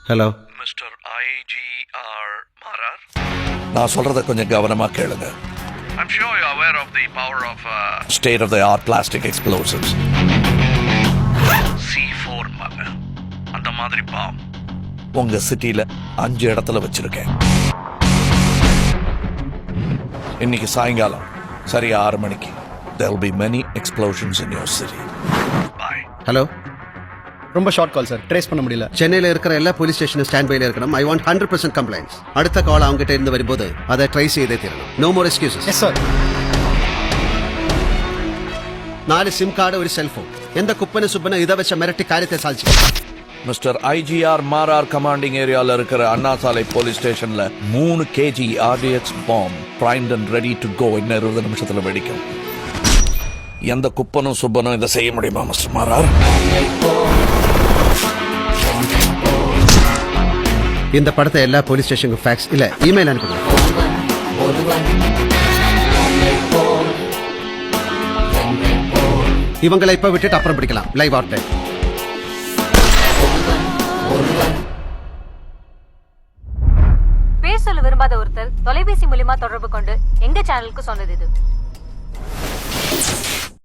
Hello mister IGR Marar. நான் சொல்றத கொஞ்சம் கவனமா கேளுங்க. I'm sure you're aware of the power of State of the art plastic explosives. C4 மக. அந்த மாதிரி பாம் உங்க சிட்டில 5 இடத்துல வச்சிருக்கேன். இன்னைக்கு சாயங்காலம் சரியா 6 மணிக்கு there will be many explosions in your city. Bye. Hello, ரொம்ப ஷார்ட் கால் சார், ட்ரேஸ் பண்ண முடியல. சென்னையில் இருக்கிற எல்லா போலீஸ் ஸ்டேஷனும் ஸ்டாண்ட் பைல இருக்கணும். I want 100% complaints. அடுத்த கால் அவங்ககிட்ட இருந்து வரும்போது அதை ட்ரை செய்தே தீரணும். No more excuses. Yes sir. 4 SIM card, ஒரு செல்போன். எந்த குப்பனை சுப்பனை இதை வச்ச மிரட்டி காரியத்தை சாதிச்சு. மிஸ்டர் IGR மாரார் கமாண்டிங் ஏரியால இருக்கிற அண்ணா சாலை போலீஸ் ஸ்டேஷன்ல 3 kg RDX bomb primed and ready to go இன்னும் 20 நிமிஷத்துல வெடிக்கும். எந்த குப்பனும் சுப்பனும் இதை செய்ய முடியுமா மிஸ்டர் மாரார்? இந்த படத்தை எல்லா போலீஸ் ஸ்டேஷனுக்கும் ஃபேக்ஸ் இல்ல இமெயில் அனுப்புங்க. இவங்களை இப்ப விட்டுட்டு அப்புறம் பிடிக்கலாம். Live or dead. பேர் சொல்ல விரும்பாத ஒருத்தர் தொலைபேசி மூலமா தொடர்பு கொண்டு எங்க சேனலுக்கு சொன்னது இது.